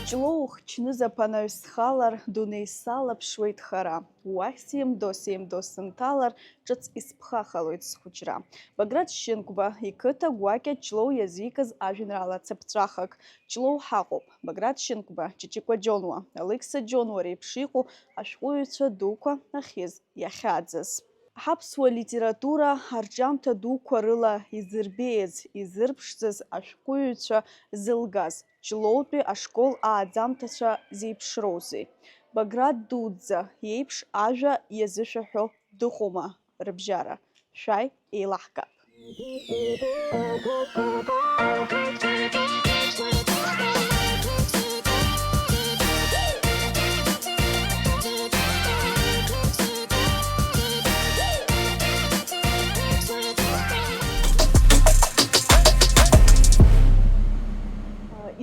Ҷлоу хчны запанаҩсхалар, дунеи салаԥшуеит хара. Уахь симдо сынҭалар, ҿыц исԥхахалоит схәыҷра. Баграт Шьынқәба иқыҭа гәакьа Ҷлоу иазикыз ажәеинраала цаԥҵәахак. Ҷлоу ҳаҟоуп. Баграт Шьынқәба, Ҷиҷикәа Џьонуа, Алықьса Џьонуа реиԥш иҟоу ашәҟәыҩҩцәа дуқәа ахьиз иахьааӡаз. Ҳаԥсуа литература арҿиамҭа дуқәа рыла изырбеиаз, изырԥшӡаз ашәҟәыҩҩцәа зылгаз. Ҷлоутәи ашкол ааӡамҭацәа зеиԥшроузеи. Баграт дуӡӡа иеиԥш ажәа иазышәаҳәо дыҟоума рыбжьара. Шәааи еилаҳкаап.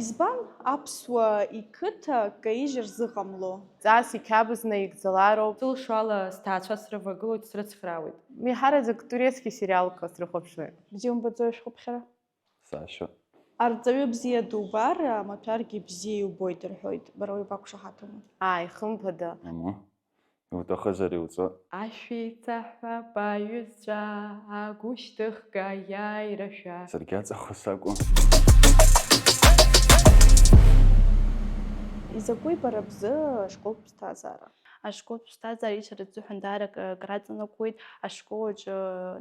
Избан аԥсуа иқыҭа каижьыр зыҟамло? Ҵас иқьабз наигӡалароуп. Сылшала сҭаацәа срывагылоит, срыцхраауеит. Еиҳараӡак турецки сериалқәа срыхәаԥшуеит. Бзиа умбаӡои ашәҟәыԥхьара? Сашьа. Арҵаҩы бзиа дубар, амаҭәаргьы бзиа иубоит рҳәоит. Бара уибақәшаҳаҭума? Ихымԥада. Мама, иуҭахызар иуҵо. Ашәиҵаҳәа баҩызцәа агәышьҭыхга иааирашәа. Саргьы аҵахо сакәым. Изакәи бара бзы ашколтә ԥсҭазаара? Ашколтә ԥсҭазаара ицәаразы ҳәандарак краҵанакуеит. Ашколаҿ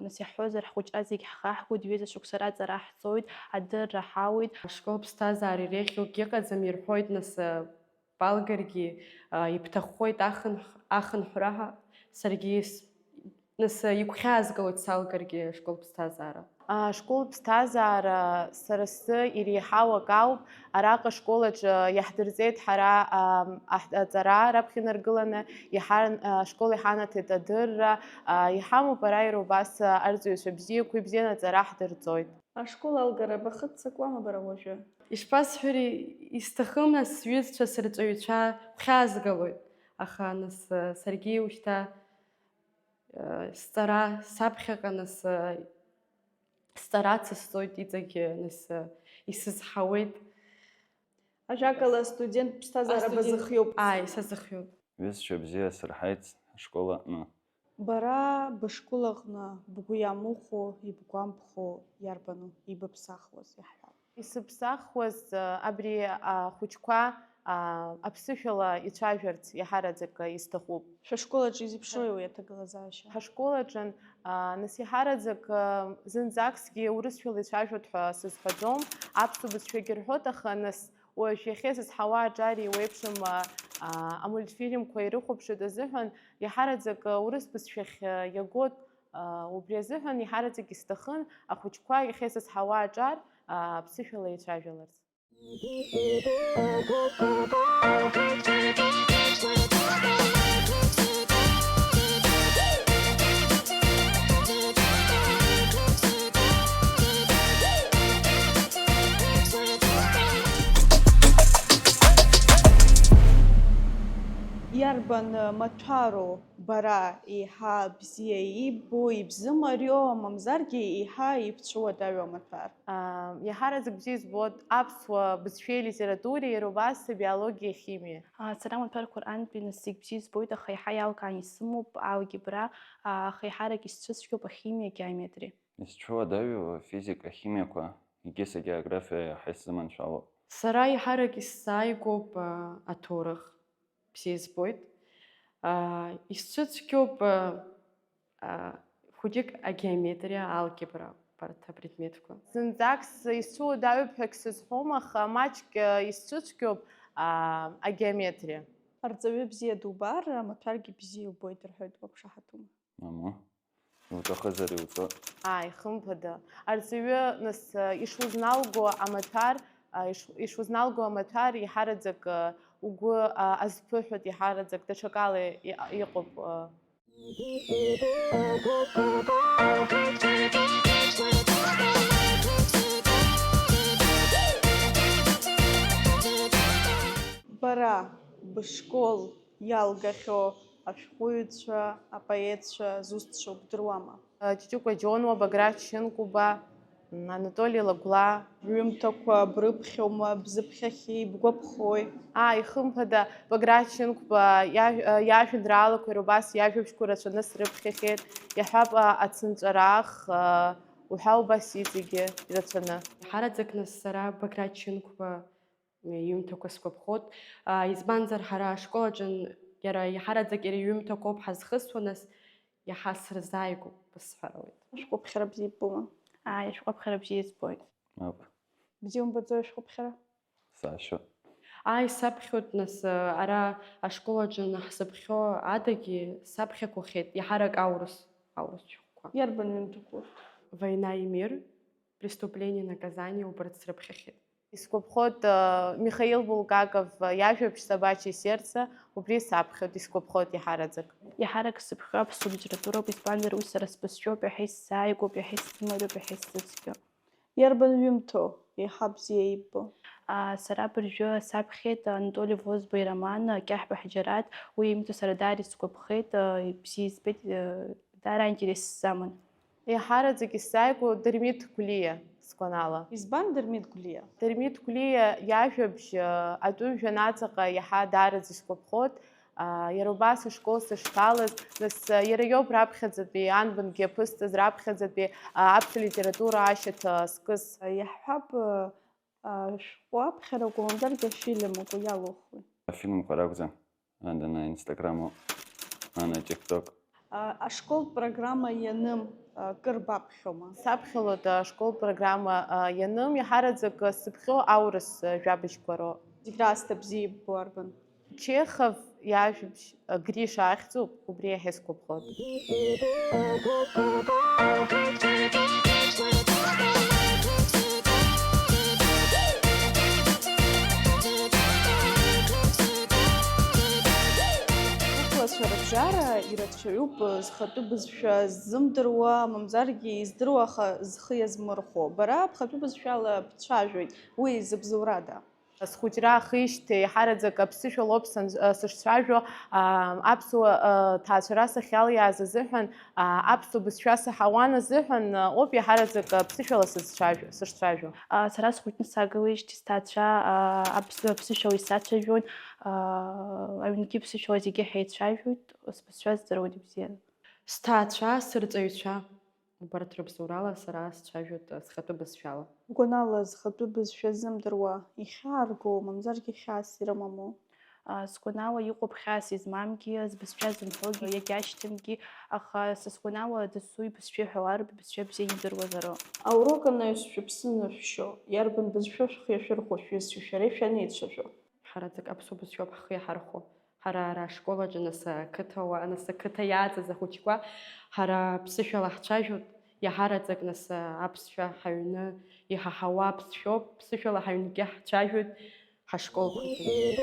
нас иаҳҳәозар ҳхәыҷра зегь ҳхаҳгоит, ҩыза шықәса раҵара ҳцоит, адырра ҳауит. Ашкол ԥсҭазаара иреиӷьугь иҟаӡам ирҳәоит, нас балгаргьы ибҭаххоит ахынҳәра, саргьы нас игәхьаазгалоит салгаргьы ашкол ԥсҭазаара. Ашкол ԥсҭазаара сара сзы иреиҳау ак ауп. Араҟа ашколаҿ иаҳдырҵеит ҳара аҵара раԥхьа инаргыланы, ашкол иҳанаҭеит адырра, иҳамоуп ара иара убас арҵаҩцәа бзиақәа ибзианы аҵара ҳдырҵоит. Ашкол алгара бахыццакуама бара уажәы? Ишԥасҳәари, исҭахым нас сҩызцәа сырҵаҩцәа гәхьаазгалоит, аха нас саргьы ушьҭа сҵара саԥхьаҟа нас сҵара цысҵоит, иҵагьы нас исызҳауеит. Ажәакала студент ԥсҭазаара базыхиоуп. Исазыхиоуп. Ҩызцәа бзиа сырҳаит ашкол аҟны. Бара бышкол аҟны бгәы иамыхәо, ибгәамԥхо иарбану ибыԥсахуаз иаҳҳәап? Исыԥсахуаз абри ахәыҷқәа аԥсышәала ицәажәарц иаҳараӡак исҭахуп. Шәашколаҿ изеиԥшрои уи аҭагылазаашьа? Ҳашколаҿын нас иаҳараӡак зынӡакгьы урысшәала ицәажәоит ҳәа сызҳәаӡом. Аԥсуа бызшәагьы рҳәоит, аха нас уажә иахьа сызҳауа аҿар иуеиԥшым амультфильмқәа ирыхәаԥшуеит азыҳәан иаҳараӡак урыс бызшәахь иагоит. Убри азыҳәан иаҳараӡак исҭахын ахәыҷқәа иахьа сызҳауа аҿар аԥсышәала ицәажәаларц. Иарбан маҭәароу бара еиҳа бзиа иббо, ибзымарио, мамзаргьы еиҳа ибцәуадаҩу амаҭәар? Иаҳараӡак бзиа избоит аԥсуа бызшәеи литературеи, иара убас абиологиеи, ахимиеи. Сара амаҭәарқәа рҟынтәи нас зегь бзиа избоит, аха иаҳа иалкаан исымоуп алгебра, аха иаҳарак исцәыцәгьоуп ахимиа, геометриа. Исцәуадаҩу афизика, ахимиақәа, егьыс агеографиа иаҳа исзыманшәалоуп. Сара иаҳарак исзааигәоуп аҭоурых, бзиа избоит. Исцәыцәгьоуп хәыҷык агеометриа, алгебра, барҭ апредметқәа. Зынӡак исцәуадаҩуп ҳәа сызҳәом, аха маҷк исцәыцәгьоуп агеометриа. Арҵаҩы бзиа дубар, амаҭәаргьы бзиа иубоит рҳәоит, уақәшаҳаҭума? Мама, иуҭахызар иуҵо. Ихымԥада. Арҵаҩы нас ишузналго амаҭәар иаҳараӡак угәы азԥыҳәоит, иаҳараӡак даҽакала иҟоуп. бара бышкол иалгахьоу ашәҟәыҩҩцәа, апоетцәа зусҭцәоу бдыруама? Ҷиҷиқәа Џьонуа, Баграт Шьынкәыба, Анатоли Лагәла. Рҩымҭақәа брыԥхьоума, бзыԥхьахьеи, бгәаԥхои? Ихымԥада Баграт Шьынкәыба иажәеинраалақәа убас иажәабжьқәа рацәаны срыԥхьахьеит. Иаҳҳәап ацынҵәарах, уҳәа убас иҵегьы ирацәаны. Иҳараӡак нас сара Баграт Шьынкәыба иҩымҭақәа сгәаԥхоит. Избанзар ҳара ашколаҿы иара иҳараӡак иара иҩымҭақәа ауп ҳазхысуа, нас иаҳа сырзааигәоуп бысҳәароуит. Ашәҟәыԥхьара бзиа ибома? Ашәҟәыԥхьара бзиа избоит. Мап. Бзиа умбаӡои ашәҟәыԥхьара? Саашьоит. Саԥхьоит нас ара ашколаҿы ҳзыԥхьо адагьы саԥхьақәахьеит иаҳарак аурысшәҟәқәа. Иарбан ҩымҭақәоу? Война и мир, преступление, наказание убарц срыԥхьахьеит. Исгәаԥхоит Михаил Булгаков иажәабжь Собачье сердце, убри саԥхьоит, исгәаԥхоит иҳараӡак. Иаҳарак сыԥхьо аԥсуа литературоуп, избанзар уи сара сбызшәоуп, иаҳа исзааигәоуп, иаҳа исзымариоуп, иаҳа исзыцәгьоуп. Иарбан ҩымҭоу еиҳа бзиа ибо? Сара быржәы саԥхьеит Анатоли Возба ироман Кьаҳба Ҳаџьараҭ, уи имҭо сара даара исгәаԥхеит, бзиа избеит, даара аинтерес аман. Иҳараӡак исзааигәоу Дырмит Гәлиа сгәанала. Избан Дырмит Гәлиа? Дырмит Гәлиа иажәабжь атәыҩажәа аҵаҟа иаҳа даараӡа исгәаԥхоит. Иара убас ашкол сышҭалаз, нас иара иоуп раԥхьаӡатәи анбангьы аԥысҵаз, раԥхьаӡатәи аԥсуа литература ашьаҭа скыз. Иаҳҳәап шәҟәы аԥхьарақәа мамзаргьы афильмқәа иалухуи? Афильмқәа ракәӡам. Ада на Инстаграму, на ТикТок. Ашколтә программа ианым кыр баԥхьома? Саԥхьалоит ашкол программа ианым, иҳараӡак сыԥхьо аурыс жәабжьқәа роуп. Зегь раасҭа бзиа иббо арбан? Чехов иажәабжь Гриша ахьӡуп, убри иаҳа исгәаԥхоит. Аԥсуацәа рыбжьара ирацәаҩуп зхатәы бызшәа ззымдыруа, мамзаргьы издыруа, аха зхы иазмырхәо. Бара бхатәы бызшәала бцәажәоит, уи зыбзоурада? Схәыҷра ахижьҭеи иҳараӡак аԥсышәа лоуп сышцәажәо, аԥсуа ҭаацәара сахьалиааз азыҳәан, аԥсуа бызшәа саҳауан азыҳәан ауп иҳараӡак аԥсышәала сышцәажәо. Сара схәыҷны саагылеижьҭеи сҭаацәа аԥсышәала исацәажәон, аҩнгьы ԥсышәала зегьы ҳаицәажәоит, сбызшәа здыруеит ибзианы. Сҭаацәа, сырҵаҩцәа убарҭ рыбзоурала сара сцәажәоит схатәы бызшәала. Бгәанала зхатәы бызшәа зымдыруа ихьааргоу, мамзаргьы хьаас ирымаму? Сгәанала иҟоуп хьаас измамгьы, збызшәа зымҳәогьы, иагьашьҭамгьы, аха са сгәанала дасу ибызшәа ҳәалароуп, ибызшәа бзиа идыруазароуп. Аурок анаҩсшәа ԥсына шәшьо, иарбан бызшәа шәхы иашәырхәо шәҩызцәа шәареи шәанеицәажәо? Ҳараӡак аԥсуа бызшәоуп ҳхы иаҳархәо. Ҳара ара ашколаҿы нас ақыҭа иааӡаз ахәыҷқәа ҳара ԥсышәала ҳцәажәоит, иаҳараӡак нас аԥсшәа ҳаҩны иҳаҳауа ԥсшәоуп, ԥсышәала ҳаҩнгьы ҳцәажәоит ҳашколқәагьы.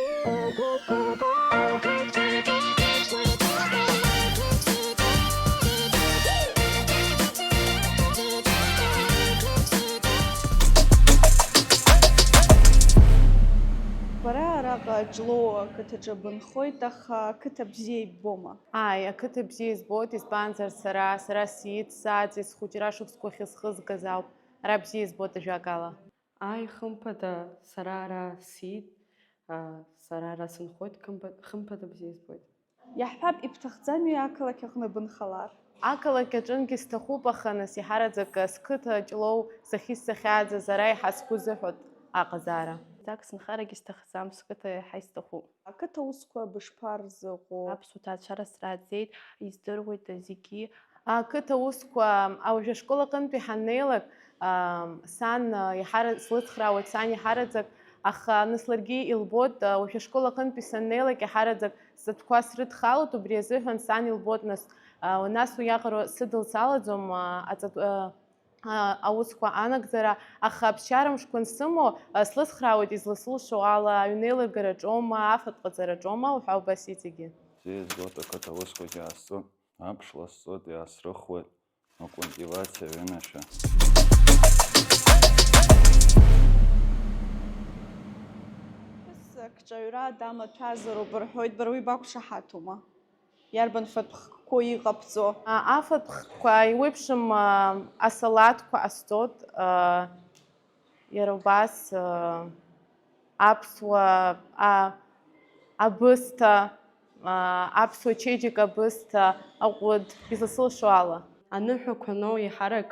Бара араҟа Ҷлоу ақыҭаҿы бынхоит, аха ақыҭа бзиа иббома? Ақыҭа бзиа избоит, избанзар сара сиццааӡеит, схәыҷра шықәсқәа ахьысхызгаз ауп. Ара бзиа избоит ажәакала. Хымԥада сара ара сиит, сара ара сынхоит, хымԥада бзиа избоит. Иаҳҳәап, ибҭахӡами ақалақь аҟны бынхалар? Ақалақь аҿынгьы сҭахуп, аха нас иҳараӡак сқыҭа Ҷлоу сахьысахьааӡаз ара иаҳа сгәы зыҳәоит аҟазаара. Зак сынхарагьы сҭахӡам, сқыҭа иаҳа исҭахуп. Ақыҭа усқәа бышԥарзыҟоу? Аԥсуа ҭаацәара срааӡеит, издыруеит зегьы. Ақыҭа усқәа ауажә ашкол аҟынтәи ҳаннеилак, сан слыцхраауеит, сан иҳараӡак, аха нас ларгьы илбот, ауажә ашкол аҟынтәи саннеилак иҳараӡак сатәқәа срыдхалоит, убри азыҳәан сан илбот, нас уиаҟара сыдылцалаӡом аусқәа анагӡара, аха ԥсшьарамшқәа ансымоу слыцхраауеит изласылшо ала, аҩнеилагараҿоума, афатә ҟаҵараҿоума, уҳәа убас иҵегьы. Бзиа избоит ақыҭа усқәагьы аасҵоит, аԥшла сҵоит, иаасрыхуеит, акультивациа ҩынашәа. Ахҿаҩра дамаҭәазароуп рҳәоит, бара уи бақәшаҳаҭума? Иарбан фатәхқәоу иҟабҵо? Афатәхқәа иеиԥшым асалаҭқәа ҟасҵоит, иара убас аԥсуа абысҭа, аԥсуа чеиџьыка абысҭа, аҟәыд изласылшо ала. Аныҳәақәа ноу иҳарак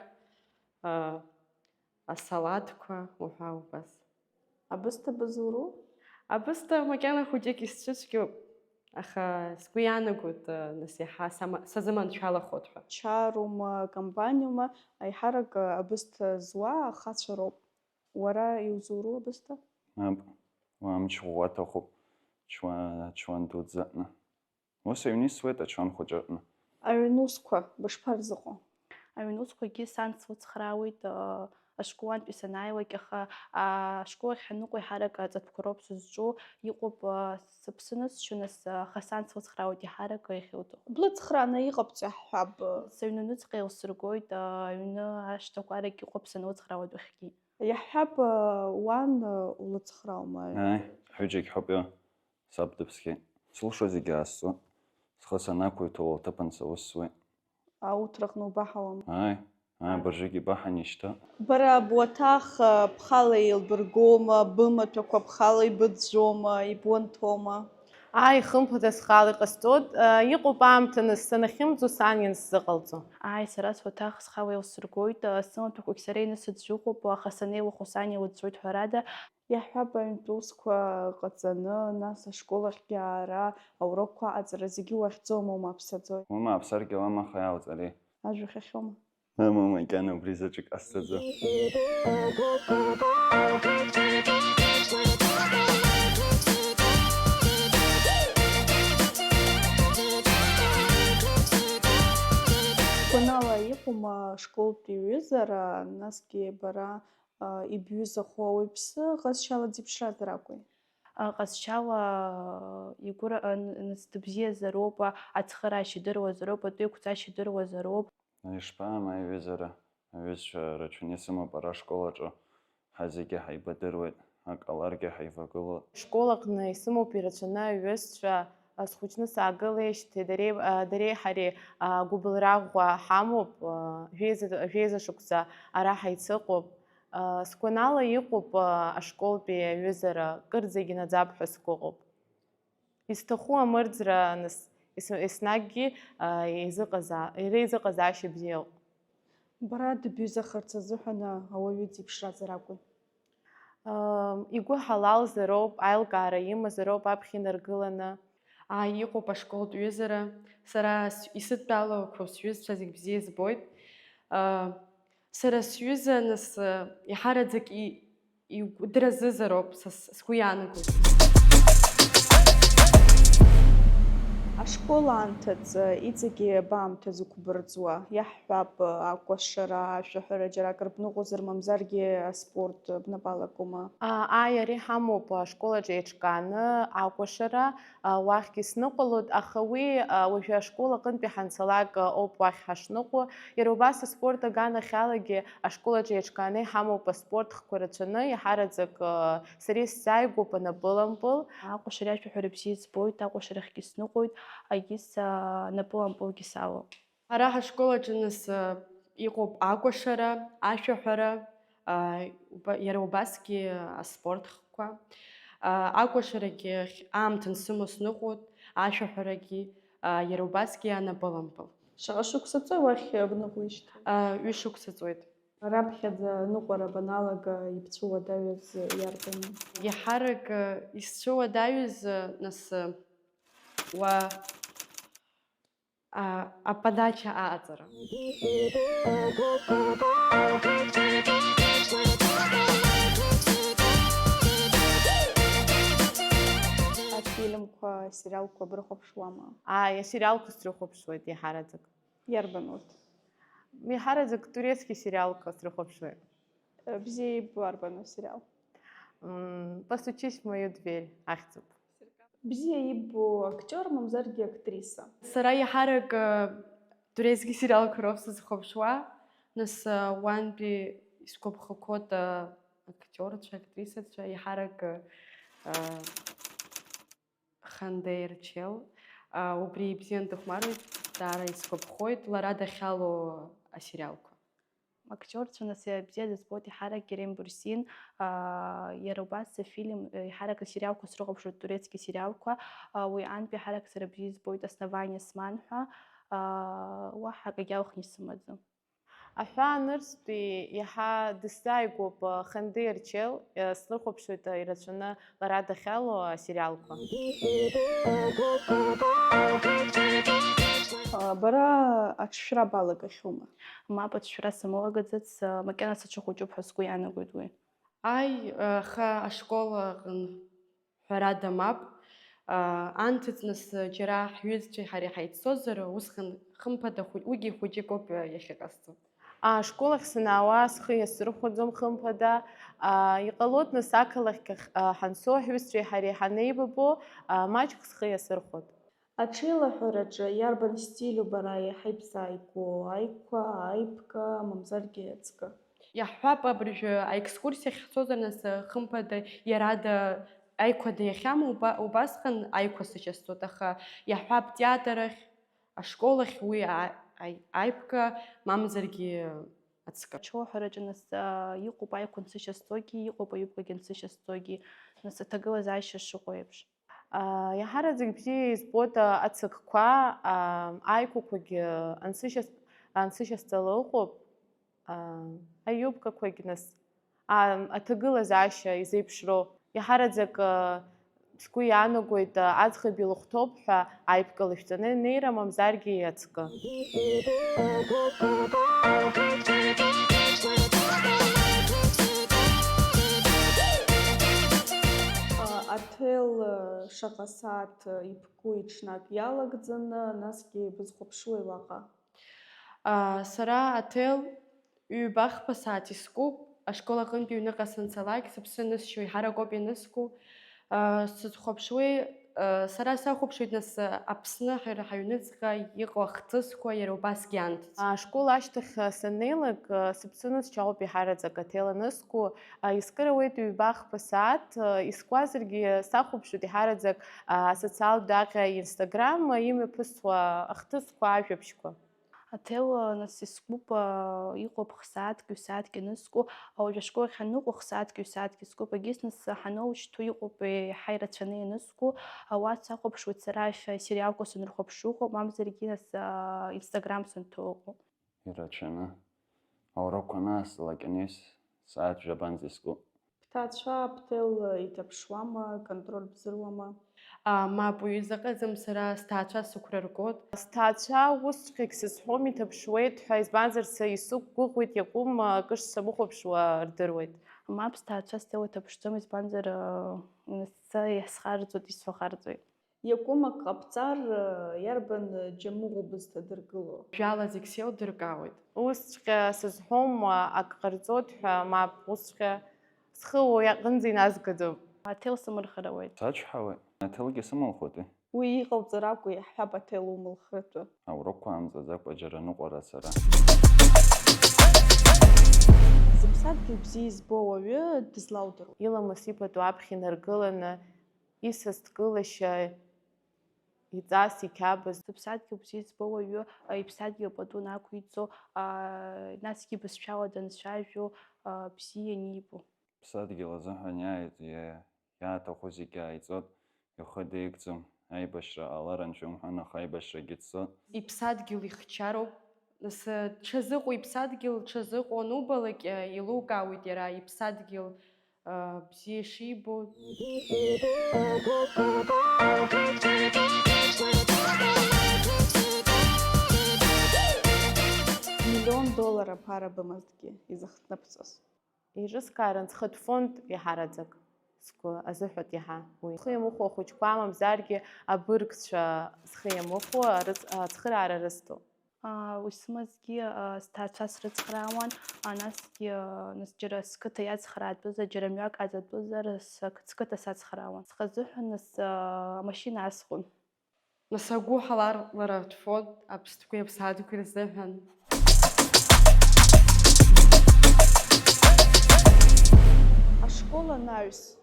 асалаҭқәа уҳәа убас. Абысҭа бызуру? Абысҭа макьана хәыҷык исцәыцәгьоуп, аха сгәы иаанагоит нас иаҳа сазыманшәалахот ҳәа. Чарума, кампаниума, аиҳарак абысҭа зуа ахацәа роуп. Уара иузуру абысҭа? Аб, амч ӷәӷәа аҭахуп, ачуан дуӡӡа аҟны. Ус аҩны исуеит ачуан хәыҷы аҟны. Аҩнусқәа бышԥарзыҟоу? Аҩнуцқәагьы сан суцхраауеит ашколантәи санааилак, аха ашкол ахь ҳаныҟоу иҳарак аҵатәқәа роуп сызҿу, иҟоуп сыԥсы нысшьо, нас аха сан суцхраауеит иҳарак иахьуҭаху. Блыцхрааны иҟабҵа ҳҳәап. Сыҩнуныҵҟа илсыргоит, аҩны ашҭақәарак иҟоуп сануцхраауа адәахьгьы. Иаҳҳәап, уан улыцхраума? Аи, ҳҩыџьагь ҳауп саб дыԥсхьеит. Сылшо зегьы аасҵуеит. Схы санақәиҭу лҭыԥан саусуеит. Ауҭраҟны убаҳауама? Аи, абыржәгьы ибаҳан ишьҭа. Бара буаҭах бхала еилбыргома, бымаҭәақәа бхала ибыӡәӡәома, ибуанҭома? Ааи, хымԥада схала иҟасҵоит, иҟоуп аамҭа нас санахьымӡо сан иансзыҟалҵо. Ааи, сара суаҭах схала илсыргоит, сымаҭәақәагь сара инысыӡәӡәыҟоуп, аха санеилахәу сан илыӡәӡәоит ҳәарада. Иаҳҳәап, аҩнтәусқәа ҟаҵаны, нас ашкол ахьгьы аара, аурокқәа аҟаҵара зегьы уахьӡома, умааԥсаӡои? Умааԥсаргьы уамаха иаауҵари. Ажәахь ахьома? Мама макьана убри заҵәык ҟасҵаӡом. Гәанала иҟоума школтә иҩызара, насгьы бара ибҩызахо ауаҩԥсы ҟазшьала дзиԥшразар акәын? Ҟазшьала нас дыбзиазароуп, ацхыраашьа идыруазароуп, атәы еиқәҵашьа идыруазароуп. Ишԥаама аиҩызара? Аҩызцәа рацәаны исымоуп ара ашкол аҿы. Ҳазегьы ҳаибадыруеит, акаларгьы ҳаивагылоит. Школ аҟны исымоуп ирацәаны аҩызцәа, схәыҷны саагылеижьҭеи дареи ҳареи гәыбылра ӷәӷәа ҳамоуп, жәеиза шықәса ара ҳаицыҟоуп. Сгәанала иҟоуп ашколтәи аҩызара, кырӡагьы наӡап ҳәа сгәыҟоуп. Исҭаху амырӡра нас еснагьгьы иара изыҟазаашьа бзиоуп. Бара дыбҩызахарц азыҳәаны ауаҩы дзиԥшразар акәын? Игәы ҳалалзароуп, аилкаара имазароуп аԥхьа инаргыланы. Иҟоуп ашколтә ҩызара, сара исыдтәалақәо сҩызцәа зегь бзиа избоит. Сара сҩыза нас иҳараӡак идразызароуп сгәы иаанагоит. Ашкол аамҭаӡ иҵегьы баамҭа зықәбырӡуа, иаҳҳәап акәашара, ашәаҳәара џьарак рбныҟәозар, мамзаргьы аспорт бнапалакума? Ааи, ари ҳамоуп ашкол аҿы еиҿкааны акәашара, уахьгьы сныҟәалоит, аха уи уажәы ашкол аҟынтәи ҳанцалак ауп уахь ҳашныҟәо. Иара убас аспорт аганахьалагьы ашкол аҿы еиҿкааны иҳамоуп аспорт хқәа рацәаны, иҳараӡак сара исзааигәоуп анапылампыл. Акәашареи ашәаҳәареи бзиа избоит, акәашарахьгьы сныҟәоит, агьыс напылампылгьы салоуп. Ара ҳашкол аҿы нас иҟоуп акәашара, ашәаҳәара, иара убасгьы аспорт хқәа. Акәашарагьы аамҭа ансымоу сныҟәоит, ашәаҳәарагьы иара убасгьы анапылампыл. Шаҟа шықәса ҵуеи уахь бныҟәишьҭ? Ҩышықәса ҵуеит. Раԥхьаӡа ныҟәара баналага ибцәуадаҩыз иарбану? Иаҳарак исцәуадаҩыз нас ападача ааҵара. Афильмқәа, сериалқәа брыхәаԥшуама? Ааи, асериалқәа срыхәаԥшуеит иаҳараӡак. Иарбанут? Иаҳараӡак турецкий сериалқәа срыхәаԥшуеит. Бзиа ибо арбану сериал? Постучись в мою дверь ахьӡуп. Бзиа ибо актиор, мамзаргьы актриса. Сара иаҳарак турецкий сериалқәа роуп сызхәаԥшуа, нас уантәи исгәаԥхақәоит актиорцәа, актрисацәа, иаҳарак Хандеирчел. Убри бзиан дыхмаруит, дара ископхоит, лара дахьалу асериалқәа. Актерцәа нас бзиа дызбоит иҳарак Керем Бурсин, иара убас афильм иҳарак асериалқәа срыҟаԥшуеит турецки сериалқәа, уи антәи иҳарак сара бзиа избоит Основание Осман ҳәа, уаҳа акагьы алхны исымаӡам. Аҳәаанырцәтәи иаҳа дысзааигәоуп Хандеир Чел, слырхәаԥшуеит ирацәаны лара дахьалу асериалқәа. Бара аҽшәра балагахьоума? Мап аҽшәара самылагаӡац, макьана саҽахәыҷуп ҳәа сгәы иаанагоит уи. Ай, аха ашкол аҟны ҳәарада мап. Анҭыҵныс џьара ҳҩызцәеи ҳареи ҳаиццозар, усҟан хымԥада уигьы хәыҷык ауп иахьыҟасҵо. Ашкол ахь санаауа схы иасырхәаӡом хымԥада. Иҟалоит нас ақалақь ахь ҳанцо ҳҩызцәеи ҳареи ҳанеибабо, маҷк схы иасырхәоит. Аҽеилаҳәараҿы иарбан стилю бара иаҳа ибзааигәоу? Аиқәа, аиԥка, мамзаргьы аҵкы? Иаҳҳәап абыржәы аекскурсиа ахьцозар нас хымԥада иарада аиқәада иахьамоу убасҟан аиқәа сычасҵоит, аха иаҳҳәап театр ахь, ашкол ахь уи аиԥка, мамзаргьы аҵкы. Аҽуаҳәараҿы нас иҟоуп аиқәа нсышьасҵогьы, иҟоуп аиԥкагьы нсышьасҵогьы, нас аҭагылазаашьа шыҟоу еиԥш. Иаҳараӡак бзиа избоит ацыгқәа, аиқәақәагьы ансышьасҵала ыҟоуп, аиубкақәагь нас аҭагылазаашьа изеиԥшроу. Иаҳараӡак сгәы иаанагоит аӡӷаб илыхәҭоуп ҳәа аиԥка лышәҵаны инеира, мамзаргьы аҵкы. Аҭел шаҟа сааҭ иԥку иҽнак иалагӡаны, насгьы бызхәаԥшуеи уаҟа? Сара аҭел ҩба-хԥа сааҭ искуп, ашкол аҟынтәи ҩныҟа санцалак, сыԥсы нысшьо иҳарак ауп ианыску. Сызхәаԥшуеи, сара сахәаԥшуеит нас Аԥсны ҳаҩныҵҟа иҟоу ахҭысқәа иара убасгьы анҭыҵ. Ашкол ашьҭахь саннеилак, сыԥсы нысшьо ауп иҳараӡак аҭел аныску. Искыруеит ҩба-хԥа сааҭ, искуазаргьы сахәаԥшуеит иҳараӡак асоциалтә даҟьа Инстаграм имҩаԥысуа ахҭысқәа, ажәабжьқәа. Аҭел нас искуп, иҟоуп хсааҭки ҩсааҭки аныску, уажә ашкол ахь ҳаныҟоу хсааҭки ҩсааҭки искуп, егьыс нас ҳаноушьҭу иҟоуп иаҳа ирацәаны ианыску, уа сахәаԥшуеит сара сериалқәа санрыхәаԥшуа ыҟоуп, мамзаргьы нас Инстаграм санҭоу ыҟоуп. Ирацәаны аурақәа наасҭалак анис сааҭ жәабанӡа искуп. Бҭаацәа Аҭел иҭаԥшуама, контроль бзыруама? Мап, уизаҟаӡам, сара сҭаацәа сықәра ргот. Сҭаацәа усҵәҟьагь сызҳәом, иҭаԥшуеит ҳәа, избанзар исықәгәыӷуеит, иакәым акы самыхәаԥшуа рдыруеит. Мап, сҭаацәа Стел иҭаԥшӡом, избанзар сара исхарҵоит, исфахарҵоит. Иакәым ак ҟабҵар, иарбан џьамыӷәа бызҭадыргыло? Жәала зегь сеилдыркаауеит. Усҵәҟьа сызҳәом, ак ҟарҵоит ҳәа, мап, усҵәҟьа схы уи аҟынӡа иназгаӡом. Аҭел сымырхарауеит. Сачҳауеит, аҭелгьы сымылхәыти. Уи иҟалҵар акәу, иаҳҳәап Аҭел умылхытәы. Аурақәа амҵаӡакәа џьара ныҟәара сара. Зыԥсадгьыл бзиа избо ауаҩы дызлаудыруа? Иламыс ипату аԥхьа инаргыланы, исас дгылашьа, иҵас, иқьабз. Зыԥсадгьыл бзиа избо ауаҩы иԥсадгьыл пату нақәиҵо, насгьы бызшәала данцәажәо, бзиа анибо. Ԥсадгьыл азыҳәан иааҭаху зегьы ааиҵот, ихы деигӡом, аибашьра ҟалар анцәымҳәан, аха аибашьрагьы цот. Иԥсадгьыл ихчароуп. Нас ҽазыҟоу иԥсадгьыл, ҽазыҟоу анубалак илукаауеит иара иԥсадгьыл бзиа шибо. $1,000,000 аԥара бымазҭгьы изыхҭнаԥҵоз? Еиҿыскаарын ҵхытә фонд иаҳараӡак сгәы азыҳәоит иаҳа. Схы иамыхәо ахәыҷқәа, мамзаргьы абыргцәа схы иамыхәо ацхыраара рысҭо. Уи сымазгьы сҭаацәа срыцхраауан, насгьы џьара сқыҭа иацхраатәызар, џьара мҩак аӡатәызар, сқыҭа сацхраауан. Схазыҳәан нас амашьына асхәон. Нас агәы ҳалар лара дфонд аԥстәқәеи аԥсаатәқәеи рзыҳәан. Ашкол анаҩс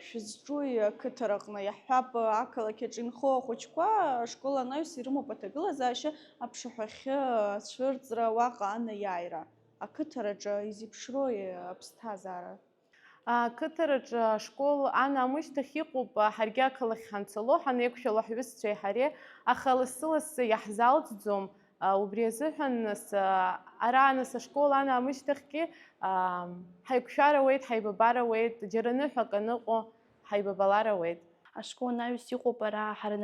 шәызҿуи ақыҭа аҟны иаҳҳәап ақалақь инхо ахәыҷқәа ашкол анаҩс ирымоуп аҭагылазаашьа аԥшаҳәахьы ацәырҵра уаҟа анаиааира. Ақыҭараҿы изеиԥшрои аԥсҭазаара? Ақыҭараҿы ашкол анамышьҭахь иҟоуп ҳаргьы ақалақь ҳанцало ҳанеиқәшәало ҳҩызцәеи ҳареи, аха лассы-лассы иаҳзалҵӡом. Убри азыҳәан нас ара нас ашкол анамышьҭахьгьы ҳаиқәшәар ауеит, ҳаибабар ауеит, џьара ныҳәак аныҟоу ҳаибабалар ауеит. Ашкол анаҩс иҟоуп ара ҳара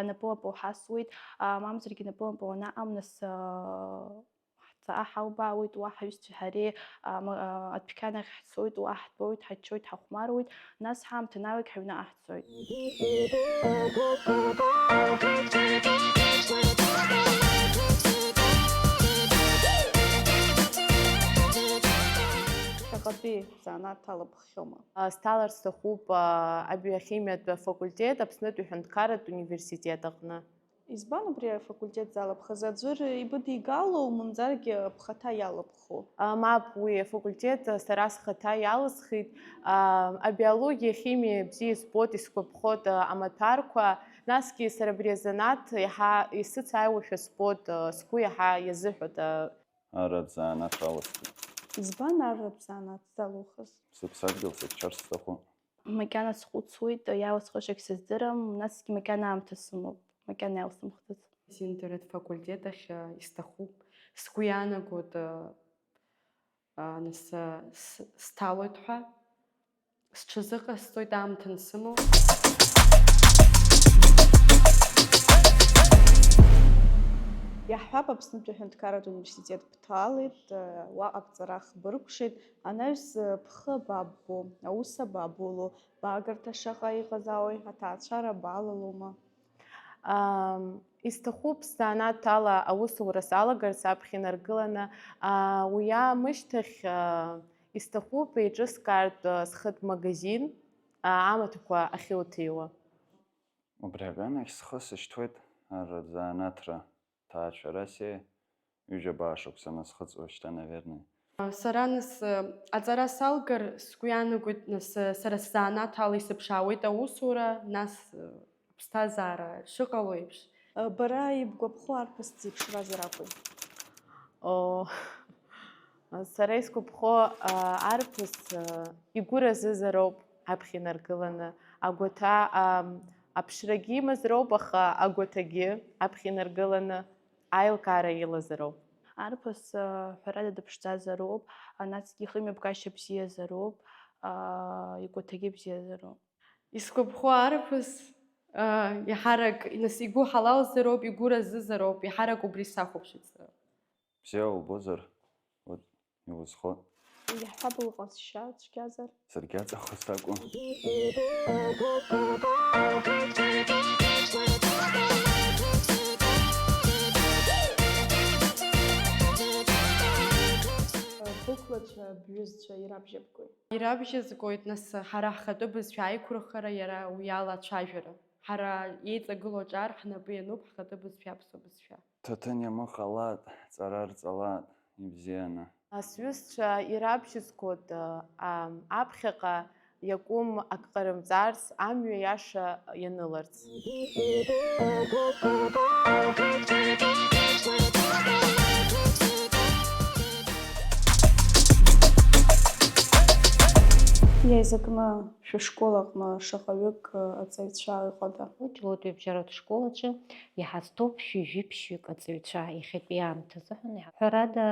напылампыл ҳасуеит, мамзаргьы напылампыл анаҟам, нас ҳҵаа ҳалбаауеит, уа ҳҩызцәеи ҳареи адәқьан ахь ҳцоит, уа ҳтәоит, ҳаччоит, ҳахәмаруеит, нас ҳаамҭа налагь ҳаҩнаҟа ҳцоит. Шаҟатәи занааҭ алаԥххьоума? Сҭалар сҭахуп абиохимиатә факультет Аԥснытә Ҳәынҭқарратә университет аҟны. Избан убри афакультет залаԥхаз? Аӡәыр ибыдигалоу, мамзаргьы бхаҭа иалаԥху? Мап, уи афакультет сара схаҭа иалысхит. Абиологиа, химиа бзиа збот, исгәаԥхот амаҭәарқәа, насгьы сара абри азанааҭ иаҳа исыцааиуашәа збот, сгәы иаҳа иазыҳәот. Аратә занааҭ алысхит. Избан аратә занааҭ залухыз? Сыԥсадгьыл сыччарц сҭахуп. Макьана схәыцуеит, иалысхышагь сыздырам, насгьы макьана аамҭа сымоуп, макьана иалсымхӡыц. Синтeret факультет ахь исҭахуп, сгәы иаанагоит нас сҭалоит ҳәа, сҽазыҟасҵоит аамҭа ансымоу. Иаҳҳәап, Аԥснытәи Ҳәынҭқарратә университет бҭалеит, уаҟа бҵарах быркәшеит, анаҩс бхы абаббо, аус абабуло, баагарҭа шаҟа иҟазаауеи, аҭаацәара баалалома? Исҭахуп сзанааҭ ала аусура салагарц аԥхьа инаргыланы, уи аамышьҭахь исҭахуп еиҿыскаартә схытә магазин амаҭәақәа ахьылҭиуа. Убри аганахь схы сышьҭуеит аратә занааҭра ҭаацәараси ҩыџьа баашықәса насхыҵуа шьҭа, наверное. Сара нас аҵара салгар сгәы иаанагоит, нас сара сзанааҭ ала исыԥшаауеит аусура, нас аԥсҭазаара шыҟало еиԥш. Бара ибгәаԥхо арԥыс дзеиԥшраз ракәын? Сара исгәаԥхо арԥыс игәыразызароуп аԥхьа инаргыланы, агәаҭа аԥшрагьы имазароуп, аха агәаҭагьы аԥхьа инаргыланы аилкаара илазароуп. Арԥыс ҳәарада дыԥшӡазароуп, насгьы ихымҩаԥгашьа бзиазароуп, игәаҭагьы бзиазароуп. Исгәаԥхо арԥыс иаҳарак нас игәы ҳалалзароуп, игәыразызароуп, иаҳарак убри сахәаԥшит сара. Бзиа убозар, иузхо. Иаҳҳәап, лҟазшьа цәгьазар? Саргьы аҵахо сакәым. Бықәлацәа, бҩызцәа ирабжьабгои? Ирабжьазгоит, нас ҳара ҳхатәы бызшәа аиқәырхара, иара уи ала ацәажәара. Ҳара иеиҵагылоу аҿар ҳнапы иануп ҳхатәы бызшәа, аԥсуа бызшәа. Ҭаҭын иамыҟалат, ҵара рҵалат, ибзианы. Сҩызцәа ирабжьызгоит аԥхьаҟа иакәым ак ҟарымҵарц, амҩа иаша ианыларц. Иаизакны шәышкол аҟны шаҟаҩык аҵаҩцәа ыҟада? Џьлатәи школаҿы иҳазҭоуп шәи-жәиԥшьҩык аҵаҩцәа иахьатәи аамҭазыҳәан. Ҳәарада,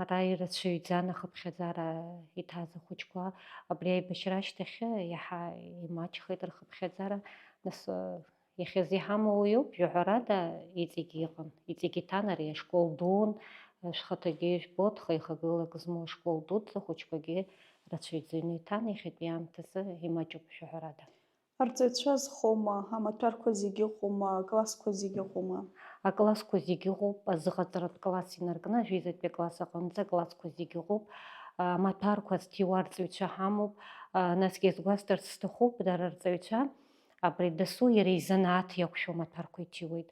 ара ирацәаҩӡан ахыԥхьаӡара иҭаз ахәыҷқәа, абри аибашьра ашьҭахь иаҳа имаҷхеит рхыԥхьаӡара. Нас иахьаз иҳамоу уиоуп, жәаҳәарада иҵегьы иҟан. Иҵегьы иҭан ари ашкол дуун, шәхаҭагьы жәбот, хеихагылак змоу ашкол дуӡӡа, ахәыҷқәагьы рацәаҩӡаны иҭан, иахьатәи аамҭазы имаҷуп жәаҳәарада. Арҵаҩцәа зхоума, амаҭәарқәа зегьы ыҟоума, аклассқәа зегьы ыҟоума? Аклассқәа зегьы ыҟоуп, азыҟаҵаратә класс инаркны ажәеизатәи акласс аҟынӡа аклассқәа зегьы ыҟоуп, амаҭәарқәа зҭиуа арҵаҩцәа ҳамоуп, насгьы изгәасҭарц сҭахуп, дара арҵаҩцәа абри дасу иара изанааҭ иақәшәо амаҭәарқәа иҭиуеит.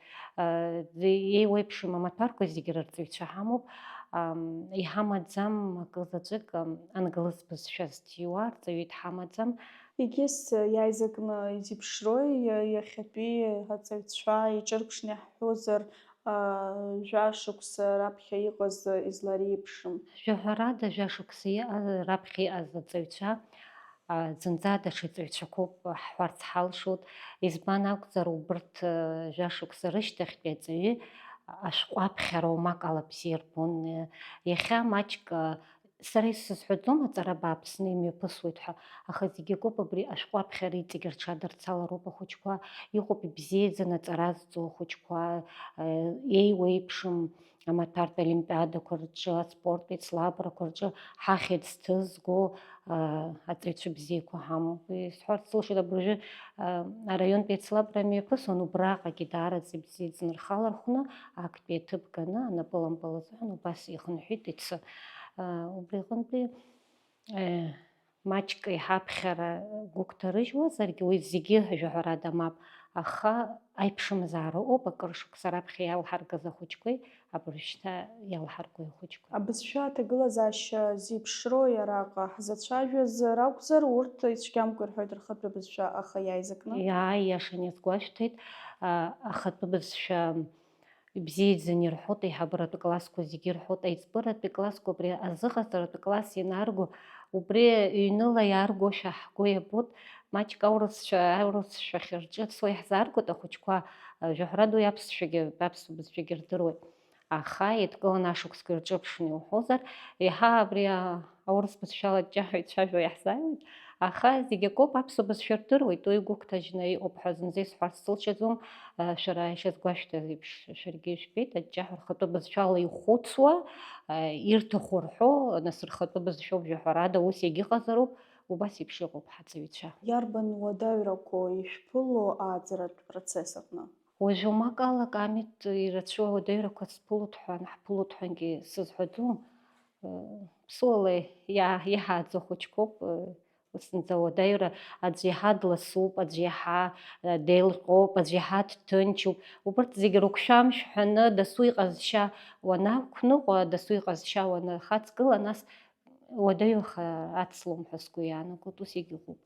Еиуеиԥшым амаҭәарқәа зегьы рарҵаҩцәа ҳамоуп, иҳамаӡам акызаҵәык ангылыз бызшәа зҭиуа арҵаҩы дҳамаӡам. Егьыс иааизакны изеиԥшрои иахьатәи аҵаҩцәа иҿырԥшны иаҳҳәозар жәашықәса раԥхьа иҟаз излареиԥшым. Жәаҳәарада жәашықәса раԥхьа иҟаз аҵаҩцәа зынӡа даҽа ҵаҩцәақәоуп ҳҳәарц ҳалшоит. Избан акәзар, убырҭ жәашықәса рышьҭахьтәи аҵаҩы ашәҟәы аԥхьара оумак ала бзиа ирбон. Иахьа маҷк сара исызҳәаӡом аҵара бааԥсны имҩаԥысуеит ҳәа, аха зегьы акоуп абри ашәҟәы аԥхьара иҵегь рҽадырцалароуп ахәыҷқәа, иҟоуп ибзиаӡаны аҵара зҵо ахәыҷқәа, еиуеиԥшым амаҭәартә олимпиадақәа рҿы, аспорттә еицлабрақәа рҿы ҳахьӡ ҭызго аҵаҩцәа бзиақәа ҳамоуп. Исҳәарц сылшоит, абыржәы араионтә еицлабра мҩаԥысуан, убраҟагьы даараӡа ибзиаӡаны рхалархәны актәи аҭыԥ ганы анапылампыл азыҳәан убас ихынҳәит ицы. Убри аҟынтәи маҷк иҳаԥхьара гәыгәҭарыжьуазаргьы уи зегьы жәаҳәарада мап, аха аиԥшымзаара ыҟоуп акыр шықәса раԥхьа иалҳаргаз ахәыҷқәеи абыржәшьҭа иалҳаргои ахәыҷқәа. Абызшәа аҭагылазаашьа зеиԥшрои араҟа ҳзацәажәаз ракәзар, урҭ ицәгьамкәа ирҳәоит рхатәы бызшәа, аха иааизакны. Иаашан иазгәашәҭеит, ахатәы бызшәа ибзиаӡаны ирҳәоит, аиҳабыратәи классқәа зегьы ирҳәоит, аиҵбыратәи классқәа убри азыҟаҵаратәи класс ианаарго, убри ҩныла иааргошәа ҳгәы иабоит. Маҷк аурысшәахь рҿыцуа иаҳзааргоит ахәыҷқәа, жәаҳәарада уи аԥсуа бызшәагьы рдыруеит. Аха еидкыланы ашықәсқәа ирҿыԥшны иуҳәозар, иаҳа абри аурыс бызшәала ҷҷаҳәа ицәажәо иаҳзааиуеит, аха зегьы акоуп аԥсуа бызшәа рдыруеит, уи гәыгәҭажьны иҟоуп ҳәа зынӡа исҳәарц сылшаӡом. Шәара ишазгәашәҭаз еиԥш шәаргьы ижәбеит, аҷҷаҳәа рхатәы бызшәала ихәыцуа, ирҭаху рҳәо, нас рхатәы бызшәоуп жәаҳәарада, ус егьыҟазароуп, убас еиԥш иҟоуп ҳаҵаҩцәа. Иарбан уадаҩрақәа ишәԥыло ааӡаратә процесс аҟны? Уажәы оумак ала Камит ирацәоу ауадаҩрақәа ҳԥылоит ҳәагьы сызҳәаӡом. Ԥсуала иаҳааӡо ахәыҷқәоуп. Зынӡа ауадаҩра аӡәы иаҳа дласуп, аӡәы иаҳа деилҟьоуп, аӡәы иаҳа дҭынчуп. Убырҭ зегьы рыгәшәамшә ҳәаны дасу иҟазшьа уанақәныҟәа, дасу иҟазшьа уанахаҵгыла, нас уадаҩха ацлом ҳәа сгәы иаанагоит, ус егьыҟоуп.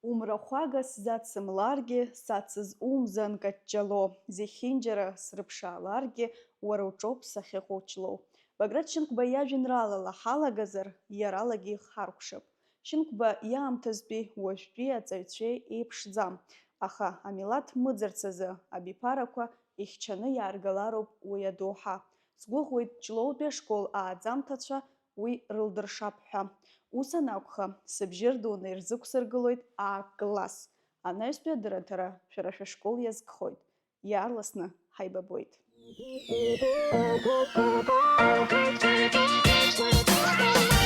Умрахәага сзацымларгьы, сацыз умзан каҷҷало, зехьынџьара срыԥшааларгьы, уара уҿоуп сахьыҟоу Ҷлоу. Баграт Шьынқәба иажәеинраалала ҳалагазар, иаралагьы ихаркәшап. Шьынқәба иаамҭазтәи уажәтәи аҵаҩцәеи еиԥшӡам, аха амилаҭ мыӡырц азы абиԥарақәа ихьчаны иааргалароуп уи адоуҳа. Сгәыӷуеит Ҷлоутәи ашкол ааӡамҭацәа уи рылдыршап ҳәа. Ус анакәха, сыбжьы рдуны ирзықәсыргылоит А-класс. Анаҩстәи адырраҭара шәара шәашкол иазкхоит. Иаарласны ҳаибабоит. Thank you.